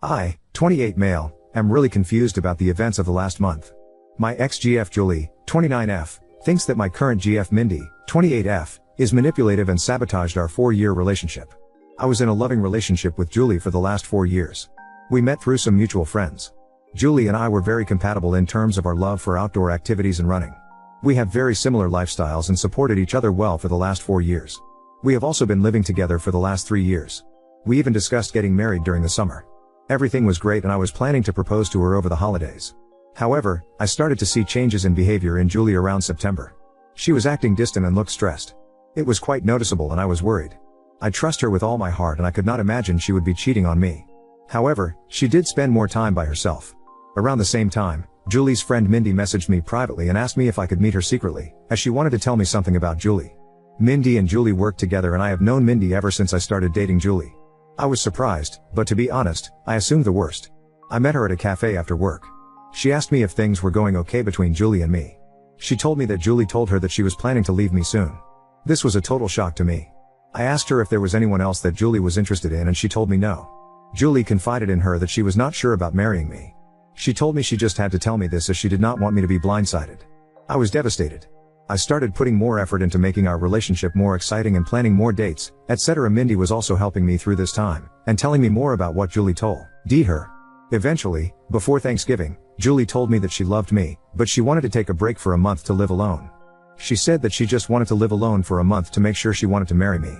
I, 28 male, am really confused about the events of the last month. My ex-GF Julie, 29F, thinks that my current GF Mindy, 28F, is manipulative and sabotaged our 4-year relationship. I was in a loving relationship with Julie for the last 4 years. We met through some mutual friends. Julie and I were very compatible in terms of our love for outdoor activities and running. We have very similar lifestyles and supported each other well for the last 4 years. We have also been living together for the last 3 years. We even discussed getting married during the summer. Everything was great and I was planning to propose to her over the holidays. However, I started to see changes in behavior in Julie around September. She was acting distant and looked stressed. It was quite noticeable and I was worried. I trust her with all my heart and I could not imagine she would be cheating on me. However, she did spend more time by herself. Around the same time, Julie's friend Mindy messaged me privately and asked me if I could meet her secretly, as she wanted to tell me something about Julie. Mindy and Julie work together and I have known Mindy ever since I started dating Julie. I was surprised, but to be honest, I assumed the worst. I met her at a cafe after work. She asked me if things were going okay between Julie and me. She told me that Julie told her that she was planning to leave me soon. This was a total shock to me. I asked her if there was anyone else that Julie was interested in and she told me no. Julie confided in her that she was not sure about marrying me. She told me she just had to tell me this as she did not want me to be blindsided. I was devastated. I started putting more effort into making our relationship more exciting and planning more dates, etc. Mindy was also helping me through this time, and telling me more about what Julie told her. Eventually, before Thanksgiving, Julie told me that she loved me, but she wanted to take a break for a month to live alone. She said that she just wanted to live alone for a month to make sure she wanted to marry me.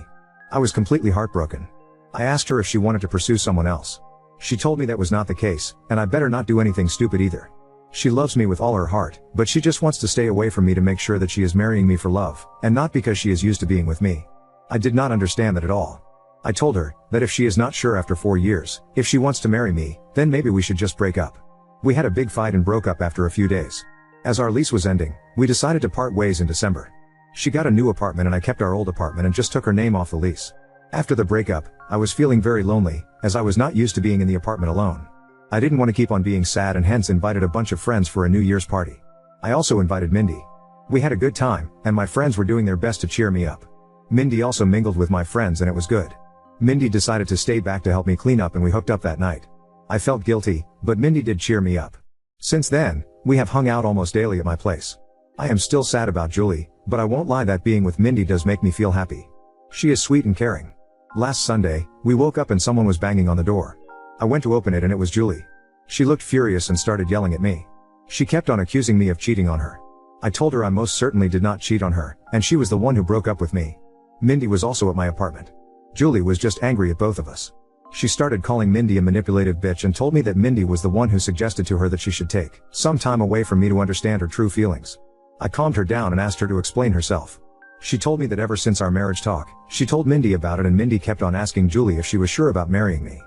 I was completely heartbroken. I asked her if she wanted to pursue someone else. She told me that was not the case, and I better not do anything stupid either. She loves me with all her heart, but she just wants to stay away from me to make sure that she is marrying me for love, and not because she is used to being with me. I did not understand that at all. I told her that if she is not sure after 4 years, if she wants to marry me, then maybe we should just break up. We had a big fight and broke up after a few days. As our lease was ending, we decided to part ways in December. She got a new apartment and I kept our old apartment and just took her name off the lease. After the breakup, I was feeling very lonely, as I was not used to being in the apartment alone. I didn't want to keep on being sad and hence invited a bunch of friends for a New Year's party. I also invited Mindy. We had a good time, and my friends were doing their best to cheer me up. Mindy also mingled with my friends and it was good. Mindy decided to stay back to help me clean up and we hooked up that night. I felt guilty, but Mindy did cheer me up. Since then, we have hung out almost daily at my place. I am still sad about Julie, but I won't lie that being with Mindy does make me feel happy. She is sweet and caring. Last Sunday, we woke up and someone was banging on the door. I went to open it and it was Julie. She looked furious and started yelling at me. She kept on accusing me of cheating on her. I told her I most certainly did not cheat on her, and she was the one who broke up with me. Mindy was also at my apartment. Julie was just angry at both of us. She started calling Mindy a manipulative bitch and told me that Mindy was the one who suggested to her that she should take some time away from me to understand her true feelings. I calmed her down and asked her to explain herself. She told me that ever since our marriage talk, she told Mindy about it and Mindy kept on asking Julie if she was sure about marrying me.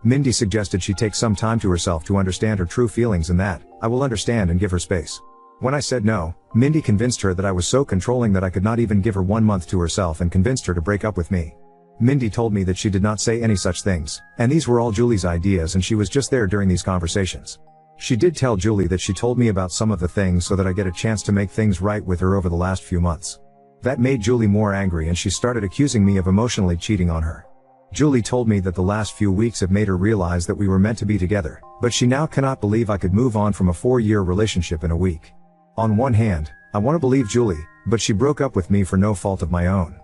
Mindy suggested she take some time to herself to understand her true feelings and that I will understand and give her space. When I said no, Mindy convinced her that I was so controlling that I could not even give her 1 month to herself and convinced her to break up with me. Mindy told me that she did not say any such things, and these were all Julie's ideas and she was just there during these conversations. She did tell Julie that she told me about some of the things so that I get a chance to make things right with her over the last few months. That made Julie more angry and she started accusing me of emotionally cheating on her. Julie told me that the last few weeks have made her realize that we were meant to be together, but she now cannot believe I could move on from a 4-year relationship in a week. On one hand, I want to believe Julie, but she broke up with me for no fault of my own.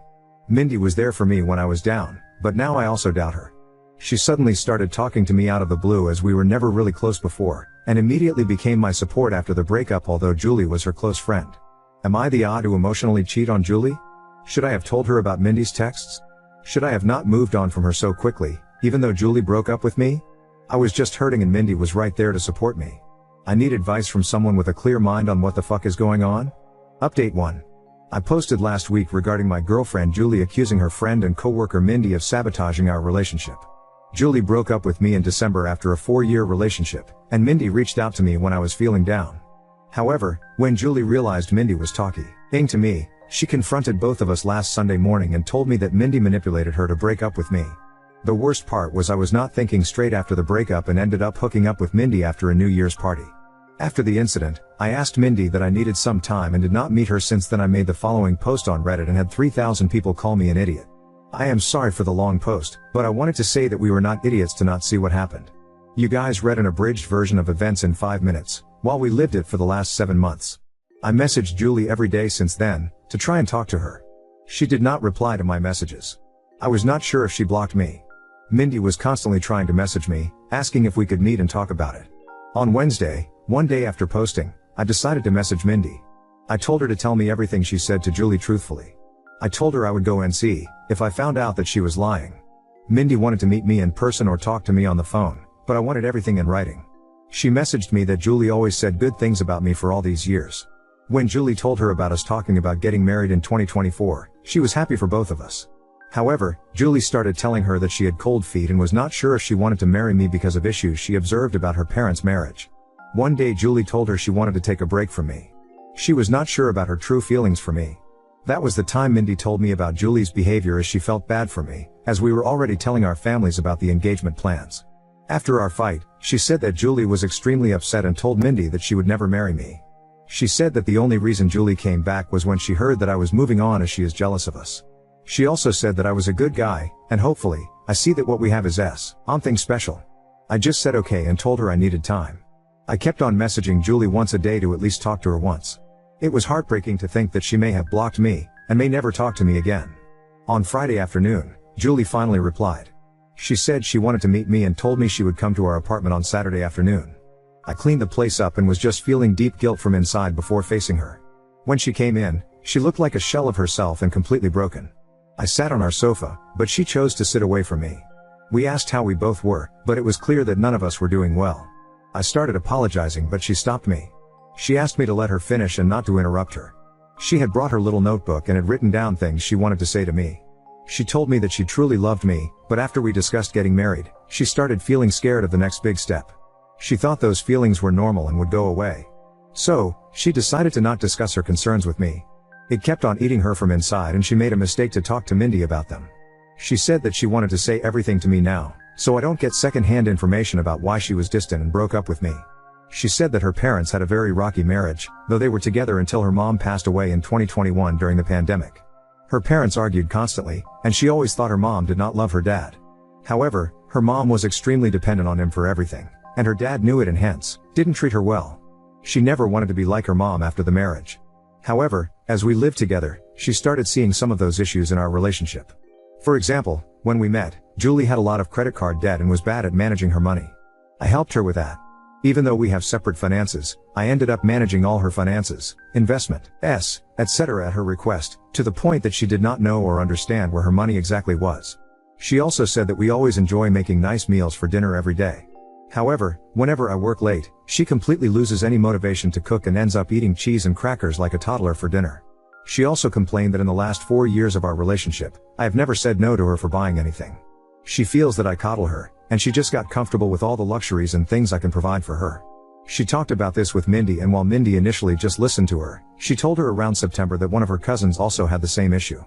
Mindy was there for me when I was down, but now I also doubt her. She suddenly started talking to me out of the blue as we were never really close before, and immediately became my support after the breakup although Julie was her close friend. Am I the odd to emotionally cheat on Julie? Should I have told her about Mindy's texts? Should I have not moved on from her so quickly, even though Julie broke up with me? I was just hurting and Mindy was right there to support me. I need advice from someone with a clear mind on what the fuck is going on. Update 1. I posted last week regarding my girlfriend Julie accusing her friend and coworker Mindy of sabotaging our relationship. Julie broke up with me in December after a 4-year relationship, and Mindy reached out to me when I was feeling down. However, when Julie realized Mindy was talking to me, she confronted both of us last Sunday morning and told me that Mindy manipulated her to break up with me. The worst part was I was not thinking straight after the breakup and ended up hooking up with Mindy after a New Year's party. After the incident, I asked Mindy that I needed some time and did not meet her. Since then I made the following post on Reddit and had 3,000 people call me an idiot. I am sorry for the long post, but I wanted to say that we were not idiots to not see what happened. You guys read an abridged version of events in 5 minutes, while we lived it for the last 7 months. I messaged Julie every day since then, to try and talk to her. She did not reply to my messages. I was not sure if she blocked me. Mindy was constantly trying to message me, asking if we could meet and talk about it. On Wednesday, one day after posting, I decided to message Mindy. I told her to tell me everything she said to Julie truthfully. I told her I would go and see if I found out that she was lying. Mindy wanted to meet me in person or talk to me on the phone, but I wanted everything in writing. She messaged me that Julie always said good things about me for all these years. When Julie told her about us talking about getting married in 2024, she was happy for both of us. However, Julie started telling her that she had cold feet and was not sure if she wanted to marry me because of issues she observed about her parents' marriage. One day Julie told her she wanted to take a break from me. She was not sure about her true feelings for me. That was the time Mindy told me about Julie's behavior, as she felt bad for me, as we were already telling our families about the engagement plans. After our fight, she said that Julie was extremely upset and told Mindy that she would never marry me. She said that the only reason Julie came back was when she heard that I was moving on, as she is jealous of us. She also said that I was a good guy, and hopefully, I see that what we have is something special. I just said okay and told her I needed time. I kept on messaging Julie once a day to at least talk to her once. It was heartbreaking to think that she may have blocked me, and may never talk to me again. On Friday afternoon, Julie finally replied. She said she wanted to meet me and told me she would come to our apartment on Saturday afternoon. I cleaned the place up and was just feeling deep guilt from inside before facing her. When she came in, she looked like a shell of herself and completely broken. I sat on our sofa, but she chose to sit away from me. We asked how we both were, but it was clear that none of us were doing well. I started apologizing, but she stopped me. She asked me to let her finish and not to interrupt her. She had brought her little notebook and had written down things she wanted to say to me. She told me that she truly loved me, but after we discussed getting married, she started feeling scared of the next big step. She thought those feelings were normal and would go away. So, she decided to not discuss her concerns with me. It kept on eating her from inside, and she made a mistake to talk to Mindy about them. She said that she wanted to say everything to me now, so I don't get second-hand information about why she was distant and broke up with me. She said that her parents had a very rocky marriage, though they were together until her mom passed away in 2021 during the pandemic. Her parents argued constantly, and she always thought her mom did not love her dad. However, her mom was extremely dependent on him for everything, and her dad knew it and hence, didn't treat her well. She never wanted to be like her mom after the marriage. However, as we lived together, she started seeing some of those issues in our relationship. For example, when we met, Julie had a lot of credit card debt and was bad at managing her money. I helped her with that. Even though we have separate finances, I ended up managing all her finances, investments, etc. at her request, to the point that she did not know or understand where her money exactly was. She also said that we always enjoy making nice meals for dinner every day. However, whenever I work late, she completely loses any motivation to cook and ends up eating cheese and crackers like a toddler for dinner. She also complained that in the last 4 years of our relationship, I have never said no to her for buying anything. She feels that I coddle her, and she just got comfortable with all the luxuries and things I can provide for her. She talked about this with Mindy, and while Mindy initially just listened to her, she told her around September that one of her cousins also had the same issue.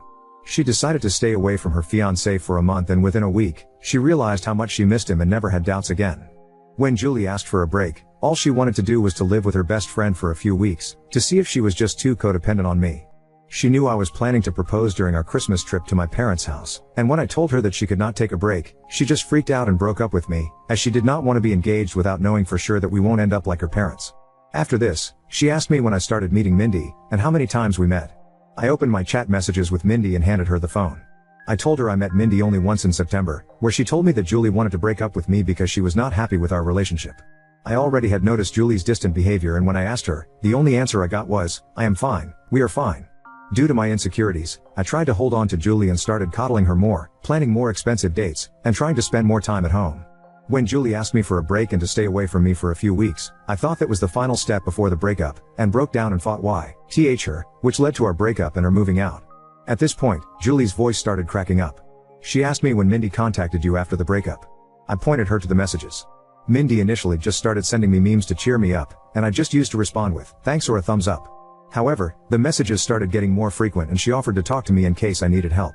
She decided to stay away from her fiancé for a month, and within a week, she realized how much she missed him and never had doubts again. When Julie asked for a break, all she wanted to do was to live with her best friend for a few weeks, to see if she was just too codependent on me. She knew I was planning to propose during our Christmas trip to my parents' house, and when I told her that she could not take a break, she just freaked out and broke up with me, as she did not want to be engaged without knowing for sure that we won't end up like her parents. After this, she asked me when I started meeting Mindy, and how many times we met. I opened my chat messages with Mindy and handed her the phone. I told her I met Mindy only once in September, where she told me that Julie wanted to break up with me because she was not happy with our relationship. I already had noticed Julie's distant behavior, and when I asked her, the only answer I got was, "I am fine, we are fine." Due to my insecurities, I tried to hold on to Julie and started coddling her more, planning more expensive dates, and trying to spend more time at home. When Julie asked me for a break and to stay away from me for a few weeks, I thought that was the final step before the breakup, and broke down and fought her, which led to our breakup and her moving out. At this point, Julie's voice started cracking up. She asked me when Mindy contacted you after the breakup. I pointed her to the messages. Mindy initially just started sending me memes to cheer me up, and I just used to respond with, "Thanks" or a thumbs up. However, the messages started getting more frequent, and she offered to talk to me in case I needed help.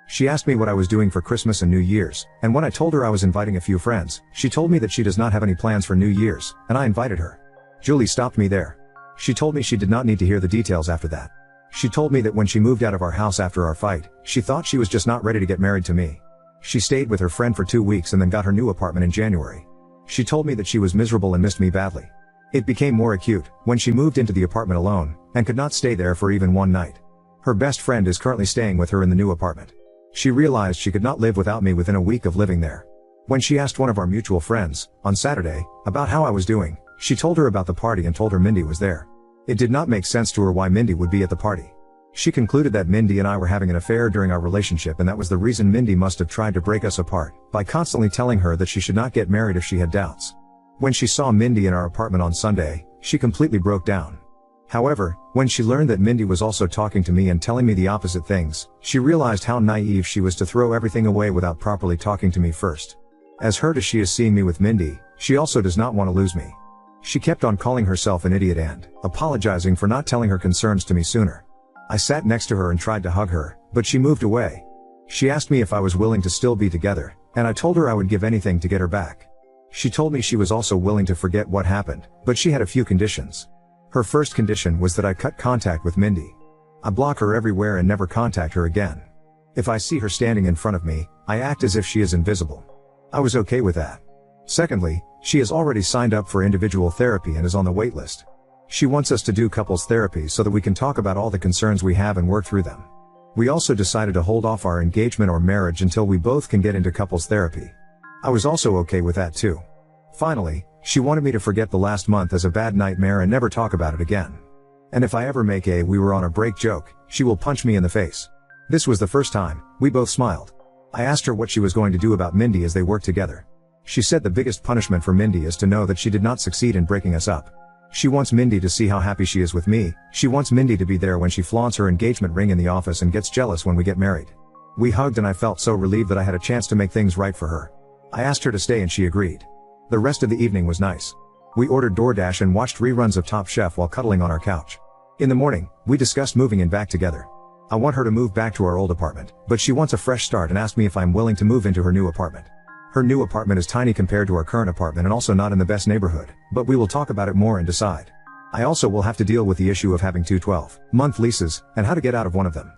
She asked me what I was doing for Christmas and New Year's, and when I told her I was inviting a few friends, she told me that she does not have any plans for New Year's, and I invited her. Julie stopped me there. She told me she did not need to hear the details after that. She told me that when she moved out of our house after our fight, she thought she was just not ready to get married to me. She stayed with her friend for 2 weeks and then got her new apartment in January. She told me that she was miserable and missed me badly. It became more acute when she moved into the apartment alone and could not stay there for even one night. Her best friend is currently staying with her in the new apartment. She realized she could not live without me within a week of living there. When she asked one of our mutual friends, on Saturday, about how I was doing, she told her about the party and told her Mindy was there. It did not make sense to her why Mindy would be at the party. She concluded that Mindy and I were having an affair during our relationship, and that was the reason Mindy must have tried to break us apart by constantly telling her that she should not get married if she had doubts. When she saw Mindy in our apartment on Sunday, she completely broke down. However, when she learned that Mindy was also talking to me and telling me the opposite things, she realized how naive she was to throw everything away without properly talking to me first. As hurt as she is seeing me with Mindy, she also does not want to lose me. She kept on calling herself an idiot and apologizing for not telling her concerns to me sooner. I sat next to her and tried to hug her, but she moved away. She asked me if I was willing to still be together, and I told her I would give anything to get her back. She told me she was also willing to forget what happened, but she had a few conditions. Her first condition was that I cut contact with Mindy. I block her everywhere and never contact her again. If I see her standing in front of me, I act as if she is invisible. I was okay with that. Secondly, she has already signed up for individual therapy and is on the wait list. She wants us to do couples therapy so that we can talk about all the concerns we have and work through them. We also decided to hold off our engagement or marriage until we both can get into couples therapy. I was also okay with that too. Finally, she wanted me to forget the last month as a bad nightmare and never talk about it again. And if I ever make a "we were on a break" joke, she will punch me in the face. This was the first time we both smiled. I asked her what she was going to do about Mindy as they worked together. She said the biggest punishment for Mindy is to know that she did not succeed in breaking us up. She wants Mindy to see how happy she is with me. She wants Mindy to be there when she flaunts her engagement ring in the office and gets jealous when we get married. We hugged and I felt so relieved that I had a chance to make things right for her. I asked her to stay and she agreed. The rest of the evening was nice. We ordered DoorDash and watched reruns of Top Chef while cuddling on our couch. In the morning, we discussed moving in back together. I want her to move back to our old apartment, but she wants a fresh start and asked me if I'm willing to move into her new apartment. Her new apartment is tiny compared to our current apartment and also not in the best neighborhood, but we will talk about it more and decide. I also will have to deal with the issue of having two 12-month leases, and how to get out of one of them.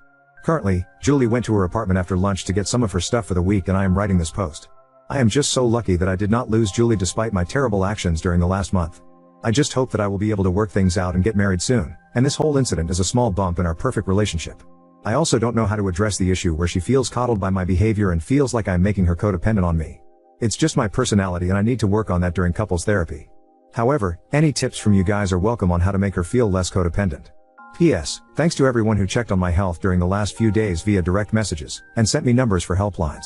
Currently, Julie went to her apartment after lunch to get some of her stuff for the week and I am writing this post. I am just so lucky that I did not lose Julie despite my terrible actions during the last month. I just hope that I will be able to work things out and get married soon, and this whole incident is a small bump in our perfect relationship. I also don't know how to address the issue where she feels coddled by my behavior and feels like I'm making her codependent on me. It's just my personality and I need to work on that during couples therapy. However, any tips from you guys are welcome on how to make her feel less codependent. P.S. Thanks to everyone who checked on my health during the last few days via direct messages, and sent me numbers for helplines.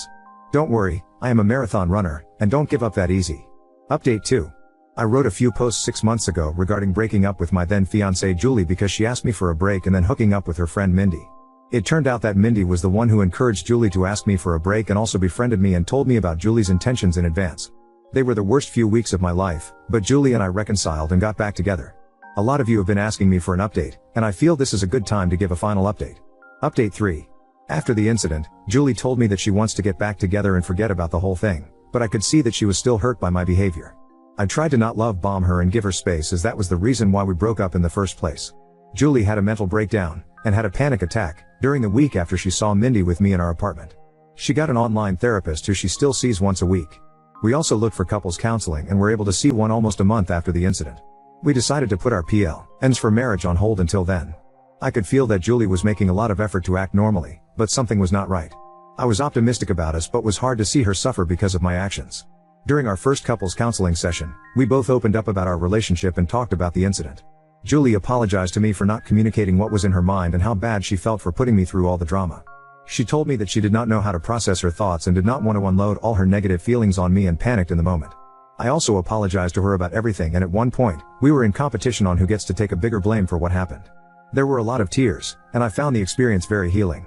Don't worry, I am a marathon runner, and don't give up that easy. Update 2. I wrote a few posts 6 months ago regarding breaking up with my then fiancée Julie because she asked me for a break and then hooking up with her friend Mindy. It turned out that Mindy was the one who encouraged Julie to ask me for a break and also befriended me and told me about Julie's intentions in advance. They were the worst few weeks of my life, but Julie and I reconciled and got back together. A lot of you have been asking me for an update, and I feel this is a good time to give a final update. Update 3. After the incident, Julie told me that she wants to get back together and forget about the whole thing, but I could see that she was still hurt by my behavior. I tried to not love bomb her and give her space as that was the reason why we broke up in the first place. Julie had a mental breakdown and had a panic attack during the week after she saw Mindy with me in our apartment. She got an online therapist who she still sees once a week. We also looked for couples counseling and were able to see one almost a month after the incident. We decided to put our plans for marriage on hold until then. I could feel that Julie was making a lot of effort to act normally, but something was not right. I was optimistic about us but was hard to see her suffer because of my actions. During our first couples counseling session, we both opened up about our relationship and talked about the incident. Julie apologized to me for not communicating what was in her mind and how bad she felt for putting me through all the drama. She told me that she did not know how to process her thoughts and did not want to unload all her negative feelings on me and panicked in the moment. I also apologized to her about everything and at one point, we were in competition on who gets to take a bigger blame for what happened. There were a lot of tears, and I found the experience very healing.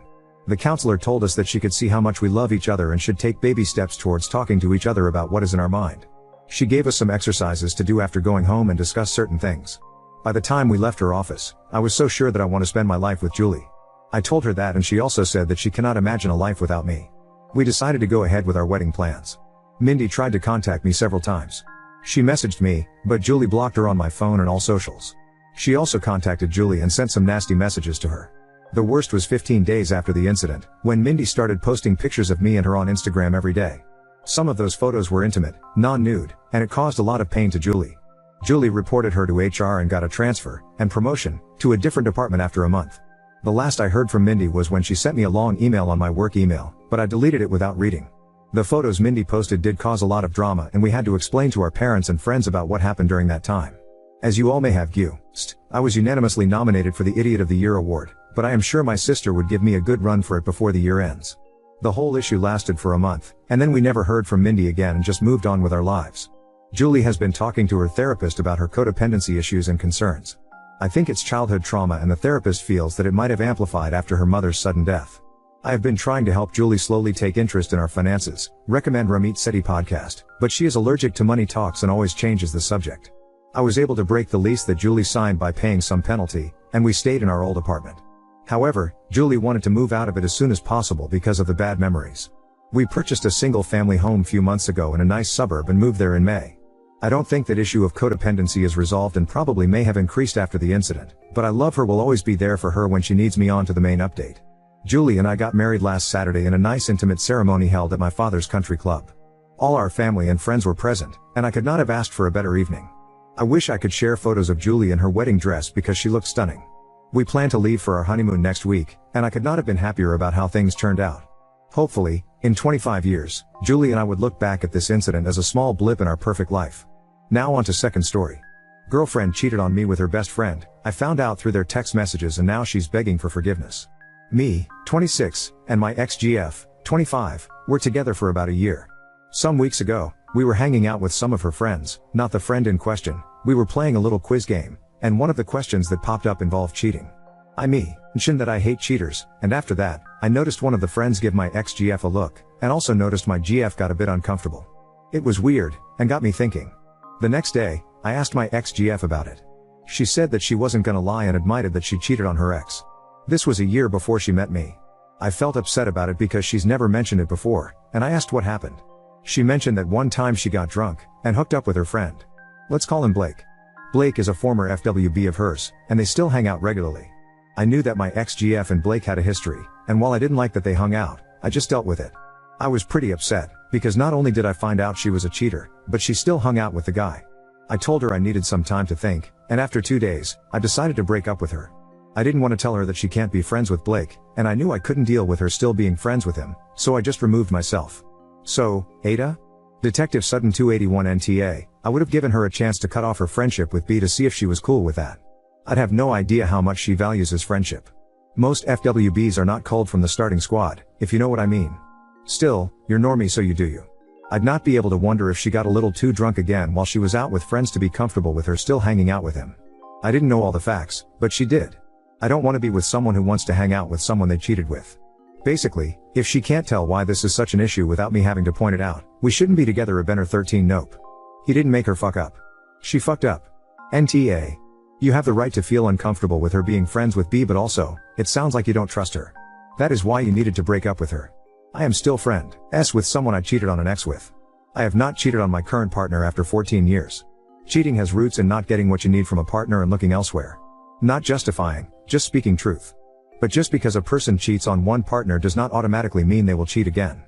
The counselor told us that she could see how much we love each other and should take baby steps towards talking to each other about what is in our mind. She gave us some exercises to do after going home and discuss certain things. By the time we left her office, I was so sure that I want to spend my life with Julie. I told her that and she also said that she cannot imagine a life without me. We decided to go ahead with our wedding plans. Mindy tried to contact me several times. She messaged me, but Julie blocked her on my phone and all socials. She also contacted Julie and sent some nasty messages to her. The worst was 15 days after the incident, when Mindy started posting pictures of me and her on Instagram every day. Some of those photos were intimate, non-nude, and it caused a lot of pain to Julie. Julie reported her to HR and got a transfer and promotion to a different department after a month. The last I heard from Mindy was when she sent me a long email on my work email, but I deleted it without reading. The photos Mindy posted did cause a lot of drama, and we had to explain to our parents and friends about what happened during that time. As you all may have guessed, I was unanimously nominated for the Idiot of the Year award, but I am sure my sister would give me a good run for it before the year ends. The whole issue lasted for a month, and then we never heard from Mindy again and just moved on with our lives. Julie has been talking to her therapist about her codependency issues and concerns. I think it's childhood trauma, and the therapist feels that it might have amplified after her mother's sudden death. I have been trying to help Julie slowly take interest in our finances, recommend Ramit Sethi podcast, but she is allergic to money talks and always changes the subject. I was able to break the lease that Julie signed by paying some penalty, and we stayed in our old apartment. However, Julie wanted to move out of it as soon as possible because of the bad memories. We purchased a single-family home few months ago in a nice suburb and moved there in May. I don't think that issue of codependency is resolved and probably may have increased after the incident, but I love her, will always be there for her when she needs me. On to the main update. Julie and I got married last Saturday in a nice intimate ceremony held at my father's country club. All our family and friends were present, and I could not have asked for a better evening. I wish I could share photos of Julie in her wedding dress because she looked stunning. We plan to leave for our honeymoon next week, and I could not have been happier about how things turned out. Hopefully, in 25 years, Julie and I would look back at this incident as a small blip in our perfect life. Now on to second story. Girlfriend cheated on me with her best friend. I found out through their text messages and now she's begging for forgiveness. Me, 26, and my ex-GF, 25, were together for about a year. Some weeks ago, we were hanging out with some of her friends, not the friend in question. We were playing a little quiz game, and one of the questions that popped up involved cheating. I mentioned that I hate cheaters, and after that, I noticed one of the friends give my ex-GF a look, and also noticed my GF got a bit uncomfortable. It was weird, and got me thinking. The next day, I asked my ex-GF about it. She said that she wasn't gonna lie and admitted that she cheated on her ex. This was a year before she met me. I felt upset about it because she's never mentioned it before, and I asked what happened. She mentioned that one time she got drunk, and hooked up with her friend. Let's call him Blake. Blake is a former FWB of hers, and they still hang out regularly. I knew that my ex-GF and Blake had a history, and while I didn't like that they hung out, I just dealt with it. I was pretty upset, because not only did I find out she was a cheater, but she still hung out with the guy. I told her I needed some time to think, and after 2 days, I decided to break up with her. I didn't want to tell her that she can't be friends with Blake, and I knew I couldn't deal with her still being friends with him, so I just removed myself. So, Ada? Detective Sutton 281 NTA, I would have given her a chance to cut off her friendship with B to see if she was cool with that. I'd have no idea how much she values his friendship. Most FWBs are not culled from the starting squad, if you know what I mean. Still, you're normie so you do you. I'd not be able to wonder if she got a little too drunk again while she was out with friends to be comfortable with her still hanging out with him. I didn't know all the facts, but she did. I don't want to be with someone who wants to hang out with someone they cheated with. Basically, if she can't tell why this is such an issue without me having to point it out, we shouldn't be together. A Benner 13 nope. He didn't make her fuck up. She fucked up. NTA. You have the right to feel uncomfortable with her being friends with B, but also, it sounds like you don't trust her. That is why you needed to break up with her. I am still friends with someone I cheated on an ex with. I have not cheated on my current partner after 14 years. Cheating has roots in not getting what you need from a partner and looking elsewhere. Not justifying, just speaking truth. But just because a person cheats on one partner does not automatically mean they will cheat again.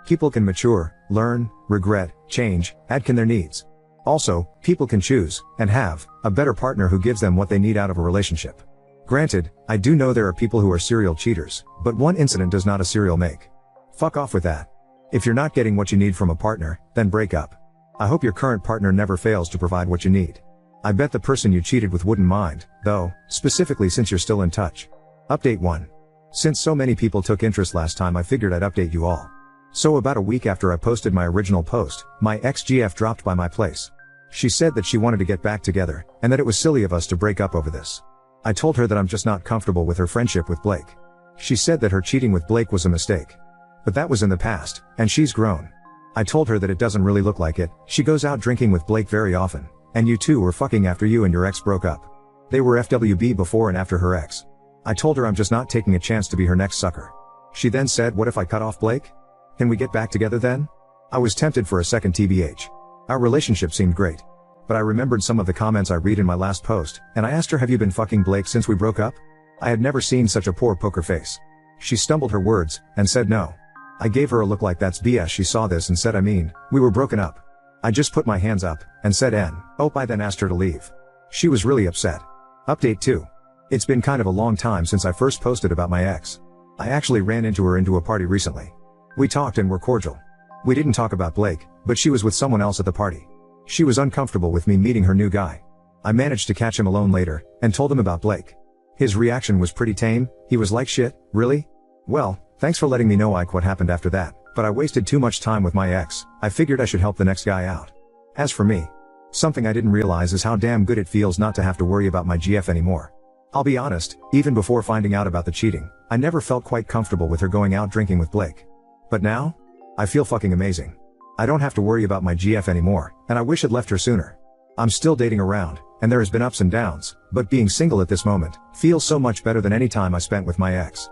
People can mature, learn, regret, change, add can their needs. Also, people can choose, and have, a better partner who gives them what they need out of a relationship. Granted, I do know there are people who are serial cheaters, but one incident does not a serial make. Fuck off with that. If you're not getting what you need from a partner, then break up. I hope your current partner never fails to provide what you need. I bet the person you cheated with wouldn't mind, though, specifically since you're still in touch. Update 1. Since so many people took interest last time, I figured I'd update you all. So about a week after I posted my original post, my ex-GF dropped by my place. She said that she wanted to get back together, and that it was silly of us to break up over this. I told her that I'm just not comfortable with her friendship with Blake. She said that her cheating with Blake was a mistake. But that was in the past, and she's grown. I told her that it doesn't really look like it. She goes out drinking with Blake very often, and you two were fucking after you and your ex broke up. They were FWB before and after her ex. I told her I'm just not taking a chance to be her next sucker. She then said, what if I cut off Blake? Can we get back together then? I was tempted for a second TBH. Our relationship seemed great. But I remembered some of the comments I read in my last post, and I asked her, have you been fucking Blake since we broke up? I had never seen such a poor poker face. She stumbled her words, and said no. I gave her a look like that's BS. She saw this and said we were broken up. I just put my hands up and said I then asked her to leave. She was really upset. Update 2. It's been kind of a long time since I first posted about my ex. I actually ran into her into a party recently. We talked and were cordial. We didn't talk about Blake, but she was with someone else at the party. She was uncomfortable with me meeting her new guy. I managed to catch him alone later and told him about Blake. His reaction was pretty tame. He was like, shit, really? Well, thanks for letting me know what happened after that, but I wasted too much time with my ex. I figured I should help the next guy out. As for me, something I didn't realize is how damn good it feels not to have to worry about my GF anymore. I'll be honest, even before finding out about the cheating, I never felt quite comfortable with her going out drinking with Blake. But now? I feel fucking amazing. I don't have to worry about my GF anymore, and I wish I'd left her sooner. I'm still dating around, and there has been ups and downs, but being single at this moment feels so much better than any time I spent with my ex.